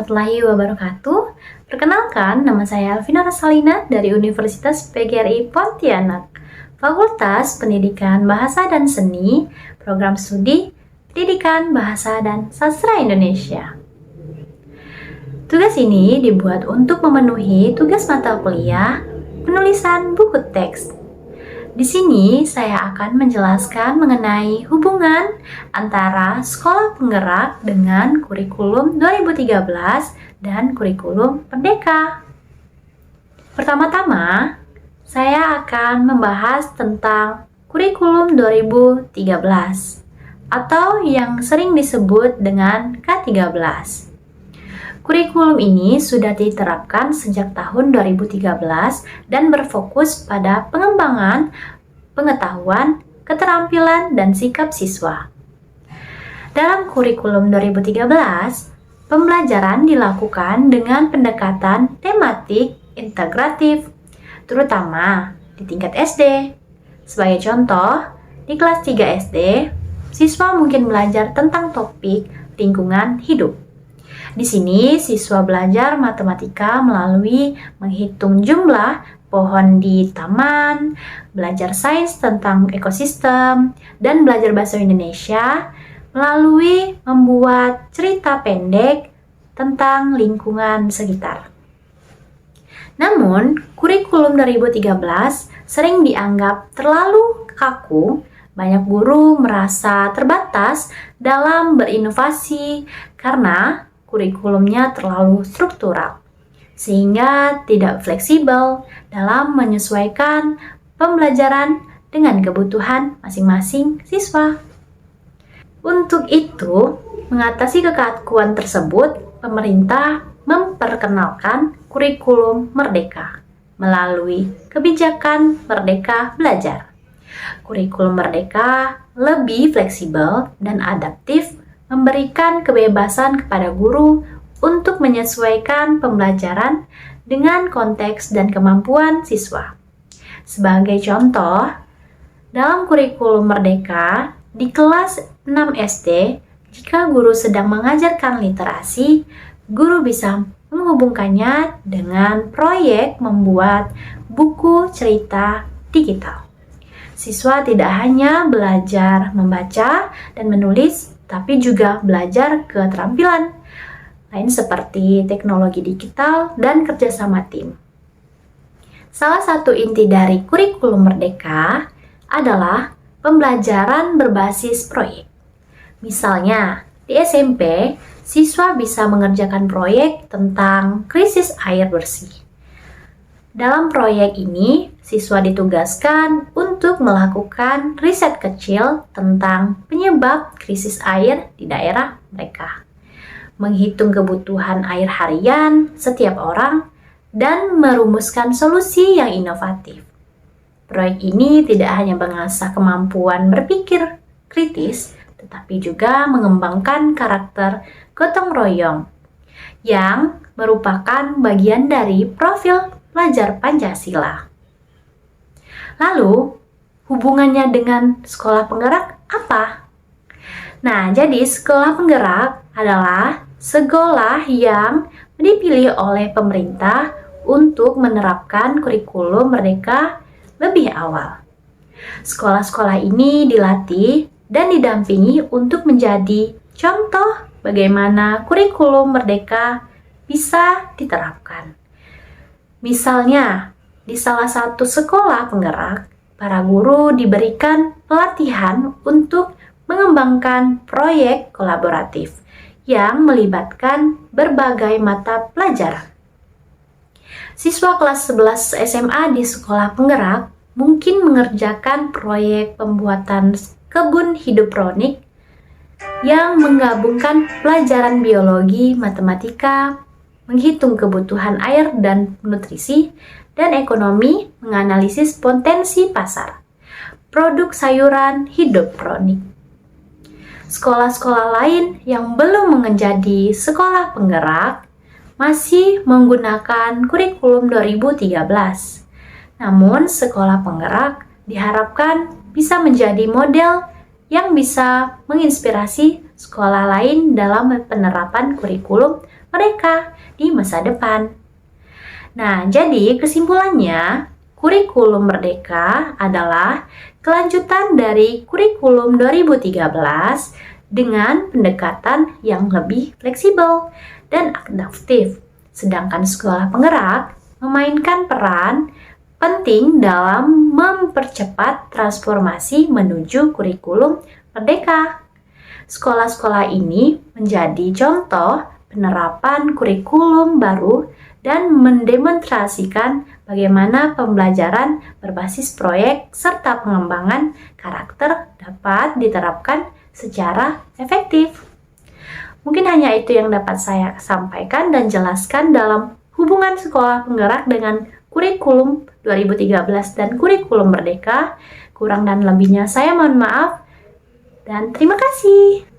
warahmatullahi wabarakatuh. Perkenalkan, nama saya Alvina Rosalina dari Universitas PGRI Pontianak, Fakultas Pendidikan Bahasa dan Seni, Program Studi Pendidikan Bahasa dan Sastra Indonesia. Tugas ini dibuat untuk memenuhi tugas mata kuliah penulisan buku teks. Di sini saya akan menjelaskan mengenai hubungan antara sekolah penggerak dengan kurikulum 2013 dan kurikulum Merdeka. Pertama-tama, saya akan membahas tentang kurikulum 2013 atau yang sering disebut dengan K13. Kurikulum ini sudah diterapkan sejak tahun 2013 dan berfokus pada pengembangan pengetahuan, keterampilan, dan sikap siswa. Dalam kurikulum 2013, pembelajaran dilakukan dengan pendekatan tematik integratif, terutama di tingkat SD. Sebagai contoh, di kelas 3 SD, siswa mungkin belajar tentang topik lingkungan hidup. Di sini, siswa belajar matematika melalui menghitung jumlah pohon di taman, belajar sains tentang ekosistem, dan belajar bahasa Indonesia melalui membuat cerita pendek tentang lingkungan sekitar. Namun, kurikulum 2013 sering dianggap terlalu kaku. Banyak guru merasa terbatas dalam berinovasi karena kurikulumnya terlalu struktural, sehingga tidak fleksibel dalam menyesuaikan pembelajaran dengan kebutuhan masing-masing siswa. Untuk itu, mengatasi kekakuan tersebut, pemerintah memperkenalkan kurikulum Merdeka melalui kebijakan Merdeka Belajar. Kurikulum Merdeka lebih fleksibel dan adaptif, memberikan kebebasan kepada guru untuk menyesuaikan pembelajaran dengan konteks dan kemampuan siswa. Sebagai contoh, dalam kurikulum Merdeka, di kelas 6 SD, jika guru sedang mengajarkan literasi, guru bisa menghubungkannya dengan proyek membuat buku cerita digital. Siswa tidak hanya belajar membaca dan menulis, tapi juga belajar keterampilan lain seperti teknologi digital dan kerjasama tim. Salah satu inti dari kurikulum Merdeka adalah pembelajaran berbasis proyek. Misalnya, di SMP, siswa bisa mengerjakan proyek tentang krisis air bersih. Dalam proyek ini, siswa ditugaskan untuk melakukan riset kecil tentang penyebab krisis air di daerah mereka, menghitung kebutuhan air harian setiap orang, dan merumuskan solusi yang inovatif. Proyek ini tidak hanya mengasah kemampuan berpikir kritis, tetapi juga mengembangkan karakter gotong royong, yang merupakan bagian dari profil pelajar Pancasila. Lalu, hubungannya dengan sekolah penggerak apa? Nah, jadi sekolah penggerak adalah sekolah yang dipilih oleh pemerintah untuk menerapkan kurikulum Merdeka lebih awal. Sekolah-sekolah ini dilatih dan didampingi untuk menjadi contoh bagaimana kurikulum Merdeka bisa diterapkan. Misalnya, di salah satu sekolah penggerak, para guru diberikan pelatihan untuk mengembangkan proyek kolaboratif yang melibatkan berbagai mata pelajaran. Siswa kelas 11 SMA di sekolah penggerak mungkin mengerjakan proyek pembuatan kebun hidroponik yang menggabungkan pelajaran biologi, matematika, menghitung kebutuhan air dan nutrisi, dan ekonomi menganalisis potensi pasar produk sayuran hidroponik. Sekolah-sekolah lain yang belum menjadi sekolah penggerak masih menggunakan kurikulum 2013. Namun, sekolah penggerak diharapkan bisa menjadi model yang bisa menginspirasi sekolah lain dalam penerapan kurikulum merdeka di masa depan. Nah, jadi kesimpulannya, kurikulum merdeka adalah kelanjutan dari kurikulum 2013 dengan pendekatan yang lebih fleksibel dan adaptif. Sedangkan sekolah penggerak memainkan peran penting dalam mempercepat transformasi menuju kurikulum merdeka. Sekolah-sekolah ini menjadi contoh penerapan kurikulum baru dan mendemonstrasikan bagaimana pembelajaran berbasis proyek serta pengembangan karakter dapat diterapkan secara efektif. Mungkin hanya itu yang dapat saya sampaikan dan jelaskan dalam hubungan sekolah penggerak dengan kurikulum 2013 dan kurikulum merdeka. Kurang dan lebihnya saya mohon maaf dan terima kasih.